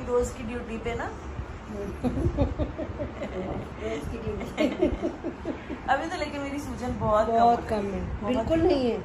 रोज की ड्यूटी पे ना। अभी तो लेकिन मेरी सूजन बहुत कम है, बिल्कुल नहीं है।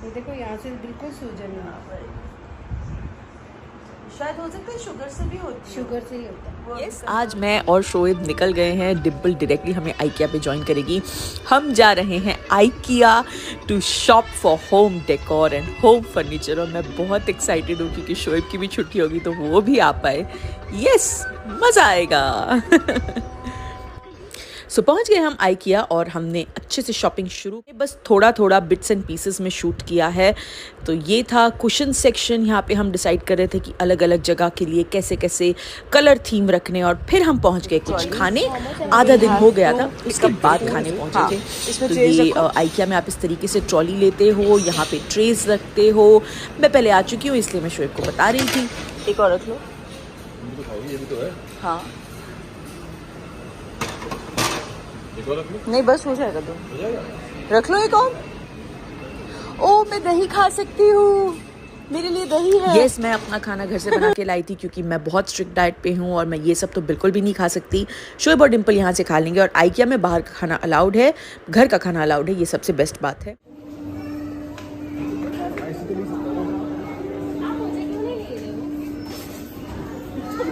ये देखो यहाँ से बिल्कुल सूजन है। शायद हो सकता है शुगर से भी होती है। शुगर से ही होता है। Yes, आज मैं और शोएब निकल गए हैं। डिम्पल डायरेक्टली हमें आइकिया पे ज्वाइन करेगी। हम जा रहे हैं IKEA to shop for home decor and home furniture. और मैं बहुत एक्साइटेड हूँ क्योंकि शोएब की भी छुट्टी होगी तो वो भी आ पाए। यस, मज़ा आएगा। सो पहुंच गए हम आइकिया और हमने अच्छे से शॉपिंग शुरू की। बस थोड़ा थोड़ा बिट्स एंड पीसेस में शूट किया है। तो ये था कुशन सेक्शन। यहाँ पे हम डिसाइड कर रहे थे कि अलग अलग जगह के लिए कैसे कैसे कलर थीम रखने। और फिर हम पहुंच गए कुछ खाने। आधा दिन हो गया था, उसके बाद खाने पहुंचे थे। तो ये आइकिया में आप इस तरीके से ट्रॉली लेते हो, यहाँ पे ट्रेस रखते हो। मैं पहले आ चुकी हूँ इसलिए मैं शोएब को बता रही थी। एक और रख लो। ये भी तो है। हाँ एक और रख लो। नहीं बस हो जाएगा तो हो जाएगा। रख लो एक और। ओ मैं दही खा सकती हूँ, मेरे लिए दही है। यस, मैं अपना खाना घर से बना के लाई थी क्योंकि मैं बहुत स्ट्रिक्ट डाइट पे हूँ और मैं ये सब तो बिल्कुल भी नहीं खा सकती। शोएब और डिम्पल यहाँ से खा लेंगे। और आइकिया में बाहर का खाना अलाउड है, घर का खाना अलाउड है। ये सबसे बेस्ट बात है।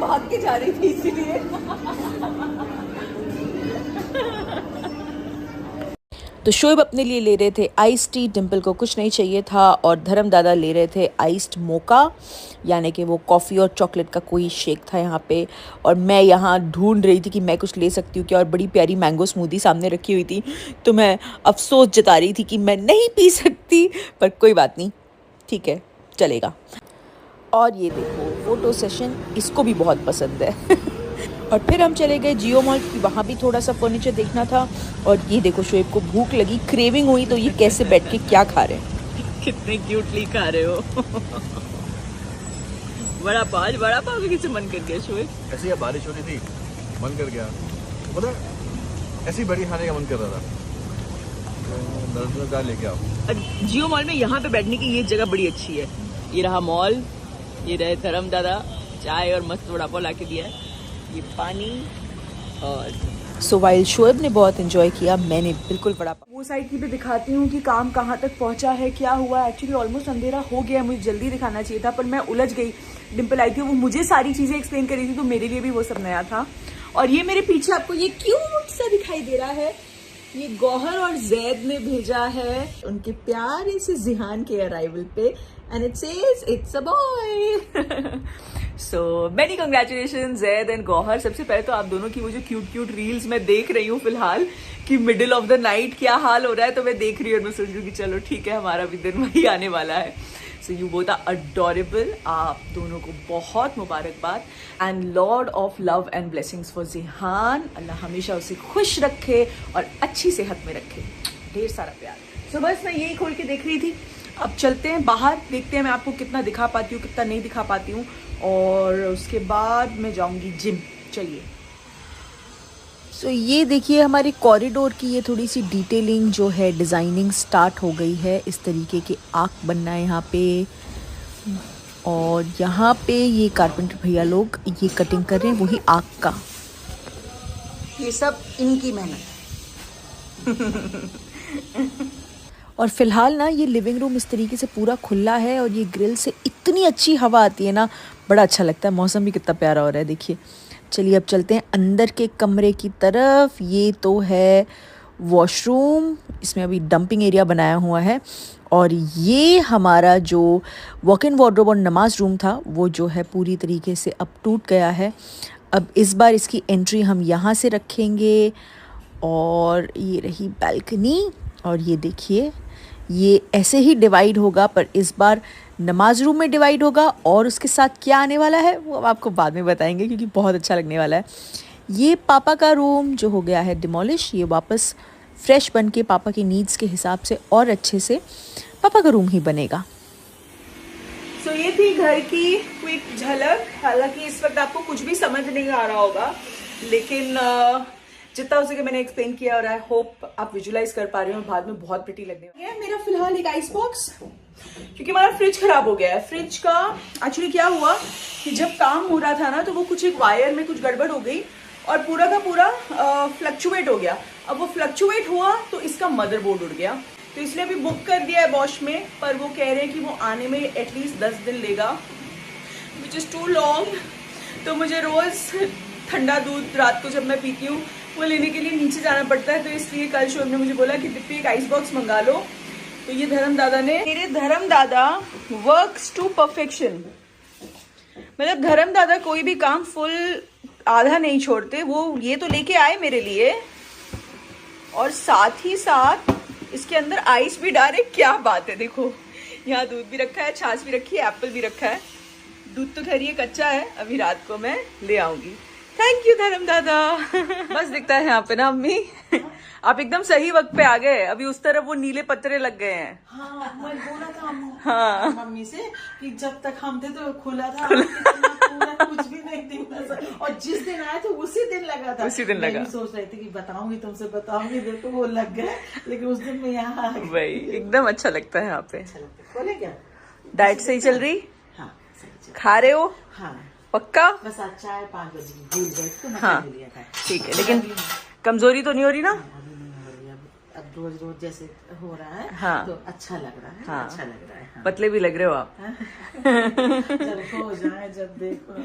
भाग के जा रही थी इसीलिए। तो शोएब अपने लिए ले रहे थे आइस टी, डिम्पल को कुछ नहीं चाहिए था। और धर्म दादा ले रहे थे आइस्ड मोका, यानी कि वो कॉफ़ी और चॉकलेट का कोई शेक था यहाँ पे। और मैं यहाँ ढूंढ रही थी कि मैं कुछ ले सकती हूँ क्या। और बड़ी प्यारी मैंगो स्मूदी सामने रखी हुई थी तो मैं अफसोस जता रही थी कि मैं नहीं पी सकती, पर कोई बात नहीं, ठीक है, चलेगा। और ये देखो फोटो सेशन, इसको भी बहुत पसंद है। और फिर हम चले गए जियो मॉल क्योंकि वहाँ भी थोड़ा सा फर्नीचर देखना था। और ये देखो शोएब को भूख लगी, क्रेविंग हुई, तो ये कैसे बैठ के क्या खा रहे हैं। कितने क्यूटली खा रहे हो। बड़ा पाव किसी मन कर गया शोएब। ऐसे ही बारिश हो रही थी, मन कर गया, पता है, ऐसी बड़ी खाने का मन कर रहा था। तो लेके आओ। जियो मॉल में यहाँ पे बैठने की ये जगह बड़ी अच्छी है। ये रहा मॉल, ये रहे धर्म दादा, चाय और मस्त वड़ा पाव ला के दिया है, ये पानी। और सो वाइल शोएब ने बहुत एंजॉय किया, मैंने बिल्कुल बड़ा पाव। वो साइड की भी दिखाती हूँ कि काम कहाँ तक पहुँचा है, क्या हुआ। एक्चुअली ऑलमोस्ट अंधेरा हो गया, मुझे जल्दी दिखाना चाहिए था पर मैं उलझ गई। डिम्पल आई थी, वो मुझे सारी चीज़ें एक्सप्लेन करी थी तो मेरे लिए भी वो सब नया था। और ये मेरे पीछे आपको ये क्यूट सा दिखाई दे रहा है, ये गौहर और जैद ने भेजा है उनके प्यारे से जिहान के अराइवल पे। And it says it's a boy. So many congratulation Zaid and Gauahar. सबसे पहले तो आप दोनों की वो जो क्यूट क्यूट रील्स मैं देख रही हूँ फिलहाल कि मिडिल ऑफ द नाइट क्या हाल हो रहा है, तो मैं देख रही हूँ और मैं सोच रही हूँ कि चलो ठीक है, हमारा भी दिन वही आने वाला है। So you both are adorable. आप दोनों को बहुत मुबारकबाद and lots of love and blessings for Jihan. अल्लाह हमेशा उसे खुश रखे और अच्छी सेहत में रखे, ढेर सारा प्यार। सो बस मैं यही खोल के देख रही थी। अब चलते हैं बाहर, देखते हैं मैं आपको कितना दिखा पाती हूँ, कितना नहीं दिखा पाती हूँ। और उसके बाद मैं जाऊँगी जिम। चलिए। सो ये देखिए हमारे कॉरिडोर की ये थोड़ी सी डिटेलिंग जो है, डिज़ाइनिंग स्टार्ट हो गई है। इस तरीके के आर्क बनना है यहाँ पे। और यहाँ पे ये कारपेंटर भैया लोग ये कटिंग कर रहे हैं वही आर्क का। ये सब इनकी मेहनत। और फिलहाल ना ये लिविंग रूम इस तरीके से पूरा खुला है और ये ग्रिल से इतनी अच्छी हवा आती है ना, बड़ा अच्छा लगता है। मौसम भी कितना प्यारा हो रहा है, देखिए। चलिए अब चलते हैं अंदर के कमरे की तरफ। ये तो है वॉशरूम, इसमें अभी डंपिंग एरिया बनाया हुआ है। और ये हमारा जो वॉक इन वार्डरोब और नमाज रूम था वो जो है पूरी तरीके से अब टूट गया है। अब इस बार इसकी एंट्री हम यहाँ से रखेंगे। और ये रही बैल्कनी। और ये देखिए ये ऐसे ही डिवाइड होगा, पर इस बार नमाज रूम में डिवाइड होगा। और उसके साथ क्या आने वाला है वो अब आपको बाद में बताएंगे क्योंकि बहुत अच्छा लगने वाला है। ये पापा का रूम जो हो गया है डिमोलिश, ये वापस फ्रेश बन के पापा की नीड्स के हिसाब से और अच्छे से पापा का रूम ही बनेगा। सो ये थी घर की क्विक झलक। हालांकि इस वक्त आपको कुछ भी समझ नहीं आ रहा होगा, लेकिन जितना हो सके मैंने एक्सप्लेन किया और आई होप आप विजुलाइज कर पा रहे हो, बाद में बहुत प्रिटी लगने वाली है। मेरा फिलहाल एक आइस बॉक्स, क्योंकि हमारा फ्रिज खराब हो गया है। फ्रिज का एक्चुअली क्या हुआ कि जब काम हो रहा था ना तो वो कुछ एक वायर में कुछ गड़बड़ हो गई और पूरा का पूरा फ्लक्चुएट हो गया। अब वो फ्लक्चुएट हुआ तो इसका मदरबोर्ड उड़ गया, तो इसलिए अभी बुक कर दिया है बॉश में, पर वो कह रहे हैं कि वो आने में एटलीस्ट 10 दिन लेगा, विच इज़ टू लॉन्ग। तो मुझे रोज़ ठंडा दूध रात को जब मैं पीती हूँ वो लेने के लिए नीचे जाना पड़ता है, तो इसलिए कल शोब ने मुझे बोला कि दिप्पी एक आइस बॉक्स मंगा लो। तो ये धर्म दादा ने, मेरे धर्म दादा वर्क्स टू परफेक्शन, मतलब धर्म दादा कोई भी काम फुल आधा नहीं छोड़ते। वो ये तो लेके आए मेरे लिए और साथ ही साथ इसके अंदर आइस भी डाले। क्या बात है, देखो यहाँ दूध भी रखा है, छाछ भी रखी है, एप्पल भी रखा है। दूध तो खैर ये कच्चा है, अभी रात को मैं ले आऊंगी। थैंक यू धर्म दादा। बस दिखता है यहाँ पे ना अम्मी, आप एकदम सही वक्त पे आ गए। अभी उस तरफ वो नीले पत्रे लग गए हैं। हाँ, मैं बोला था हाँ मम्मी से कि जब तक हम थे तो खुला था, पूरा कुछ भी नहीं दिखा। और जिस दिन आए थे उसी दिन लगा था, उसी दिन लगा। मैं भी सोच रही थी कि बताऊंगी तुमसे, बताऊंगी, देखो वो लग गए। लेकिन उस दिन मैं यहाँ आ गई। भाई एकदम अच्छा लगता है यहाँ पे। खोले क्या? डाइट सही चल रही? हाँ सही चल। खा रहे हो हाँ पक्का? बस आज चाय 5 बजे की भूल गए तो मैं हाँ खा लिया था। ठीक है, लेकिन कमजोरी तो नहीं हो रही ना? अभी नहीं हो रही, अब रोज रोज जैसे हो रहा है हाँ। तो अच्छा लग रहा है। हाँ। अच्छा लग रहा है। हाँ। पतले भी लग रहे हो आप। जब हो जाए, जब देखो।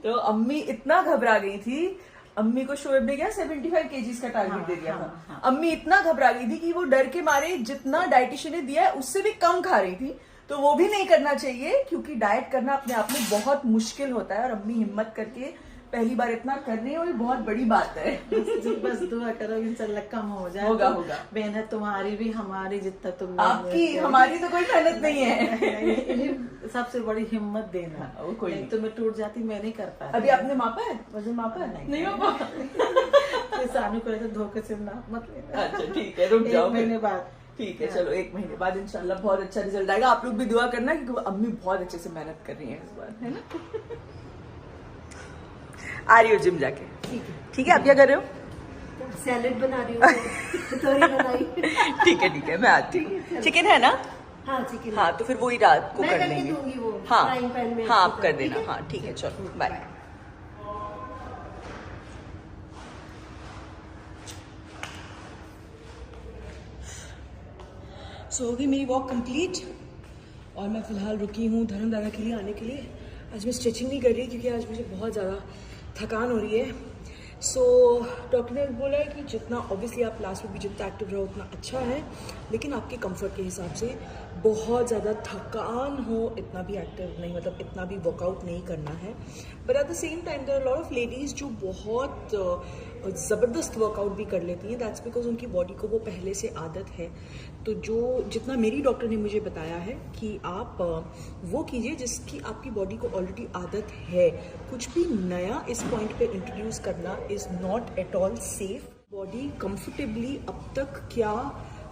तो अम्मी इतना घबरा गई थी, अम्मी को शोएब ने क्या 75 kgs का टारगेट हाँ, दे दिया हाँ, था। हाँ। अम्मी इतना घबरा गई थी कि वो डर के मारे जितना डाइटिशियन ने दिया है उससे भी कम खा रही थी। तो वो भी नहीं करना चाहिए, क्योंकि डाइट करना अपने आप में बहुत मुश्किल होता है। और अम्मी हिम्मत करके पहली बार इतना कर रही है, वो बहुत बड़ी बात है। बस दुआ करो इंशाल्लाह कम हो जाए। होगा, तो होगा। मेहनत तुम्हारी भी, हमारी जितना तुम आपकी हमारी तो कोई मेहनत नहीं है। सबसे बड़ी हिम्मत देना। वो कोई नहीं तो मैं टूट जाती, मैं नहीं कर पाती। अभी आपने मापा है, वजन मापा है? नहीं मापा। सानू को ऐसे धोखे से नाप मत लेना। अच्छा ठीक है, रुक जाओ। 1 महीने बाद। ठीक है, चलो 1 महीने बाद इंशाल्लाह बहुत अच्छा रिजल्ट आएगा। आप लोग भी दुआ करना, क्योंकि अम्मी बहुत अच्छे से मेहनत कर रही हैं इस बार, है ना? आ रही हो जिम जाके? ठीक है। आप क्या कर रहे हो? सैलेड बना रही हूँ। तोरी बनाई। ठीक है, मैं आती हूँ। चिकन है ना? हाँ चिकन। हाँ तो फिर वही रात को मैं कर करके लेंगे। दूंगी वो हाँ फ्राइंग पैन में। हाँ, आप कर ठीक देना। है? हाँ ठीक है, चलो बाय। सो हो गई मेरी वॉक कंप्लीट और मैं फ़िलहाल रुकी हूँ धर्म दादा के लिए आने के लिए। आज मैं स्ट्रेचिंग नहीं कर रही क्योंकि आज मुझे बहुत ज़्यादा थकान हो रही है। सो डॉक्टर ने बोला है कि जितना ऑब्वियसली आप लास्ट में भी जितना एक्टिव रहो उतना अच्छा है, लेकिन आपके कंफर्ट के हिसाब से बहुत ज़्यादा थकान हो इतना भी एक्टिव नहीं, मतलब इतना भी वर्कआउट नहीं करना है। But at the same time there are lot of ladies जो बहुत ज़बरदस्त वर्कआउट भी कर लेती हैं। दैट्स बिकॉज उनकी बॉडी को वो पहले से आदत है। तो जो जितना मेरी डॉक्टर ने मुझे बताया है कि आप वो कीजिए जिसकी आपकी बॉडी को ऑलरेडी आदत है। कुछ भी नया इस पॉइंट पे इंट्रोड्यूस करना is not at all safe. Body comfortably अब तक क्या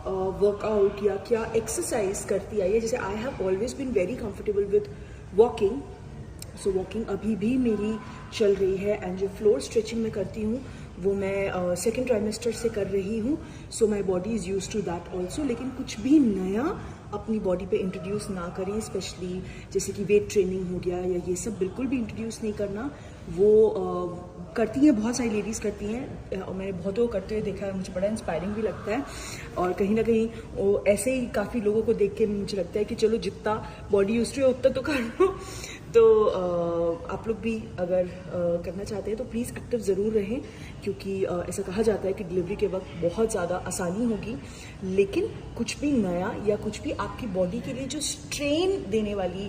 वर्कआउट या क्या एक्सरसाइज करती आई है। जैसे I have always been very comfortable with walking, so walking अभी भी मेरी चल रही है। एंड जो फ्लोर स्ट्रेचिंग मैं करती हूँ वो मैं सेकेंड ट्राइमेस्टर से कर रही हूँ। So my body is use to that also. लेकिन कुछ भी नया अपनी बॉडी पे इंट्रोड्यूस ना करें, स्पेशली जैसे कि वेट ट्रेनिंग हो गया या ये सब बिल्कुल भी इंट्रोड्यूस नहीं करना। वो करती हैं, बहुत सारी लेडीज़ करती हैं और मैंने बहुतों को करते हुए देखा है, मुझे बड़ा इंस्पायरिंग भी लगता है। और कहीं ना कहीं वो ऐसे ही काफ़ी लोगों को देख के मुझे लगता है कि चलो जितना बॉडी यूज टू है उतना तो कर लो। तो आप लोग भी अगर करना चाहते हैं तो प्लीज़ एक्टिव ज़रूर रहें, क्योंकि ऐसा कहा जाता है कि डिलीवरी के वक्त बहुत ज़्यादा आसानी होगी, लेकिन कुछ भी नया या कुछ भी आपकी बॉडी के लिए जो स्ट्रेन देने वाली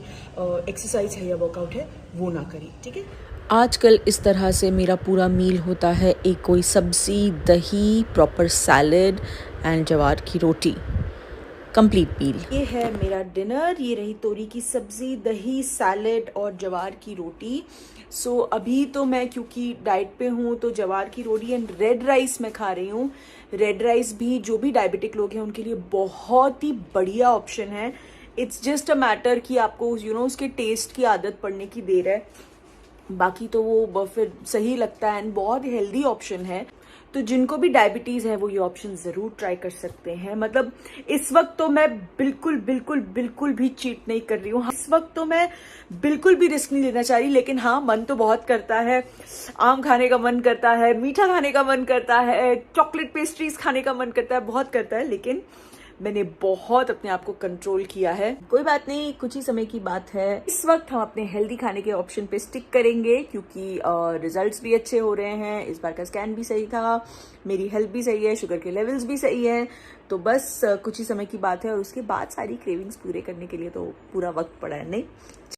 एक्सरसाइज है या वर्कआउट है वो ना करें, ठीक है। आजकल इस तरह से मेरा पूरा मील होता है, एक कोई सब्ज़ी, दही, प्रॉपर सैलड एंड जवार की रोटी, कंप्लीट मील। ये है मेरा डिनर। ये रही तोरी की सब्ज़ी, दही, सैलड और जवार की रोटी। सो अभी तो मैं क्योंकि डाइट पे हूँ तो जवार की रोटी एंड रेड राइस मैं खा रही हूँ। रेड राइस भी जो भी डायबिटिक लोग हैं उनके लिए बहुत ही बढ़िया ऑप्शन है। इट्स जस्ट अ मैटर कि आपको उसके टेस्ट की आदत पड़ने की देर है, बाकी तो वो फिर सही लगता है एंड बहुत हेल्दी ऑप्शन है। तो जिनको भी डायबिटीज है वो ये ऑप्शन जरूर ट्राई कर सकते हैं। मतलब इस वक्त तो मैं बिल्कुल बिल्कुल बिल्कुल भी चीट नहीं कर रही हूँ, इस वक्त तो मैं बिल्कुल भी रिस्क नहीं लेना चाह रही। लेकिन हाँ, मन तो बहुत करता है, आम खाने का मन करता है, मीठा खाने का मन करता है, चॉकलेट पेस्ट्रीज खाने का मन करता है, बहुत करता है। लेकिन मैंने बहुत अपने आप को कंट्रोल किया है। कोई बात नहीं, कुछ ही समय की बात है। इस वक्त हम अपने हेल्दी खाने के ऑप्शन पे स्टिक करेंगे क्योंकि रिजल्ट्स भी अच्छे हो रहे हैं। इस बार का स्कैन भी सही था, मेरी हेल्थ भी सही है, शुगर के लेवल्स भी सही है। तो बस कुछ ही समय की बात है और उसके बाद सारी क्रेविंग्स पूरे करने के लिए तो पूरा वक्त पड़ा है। नहीं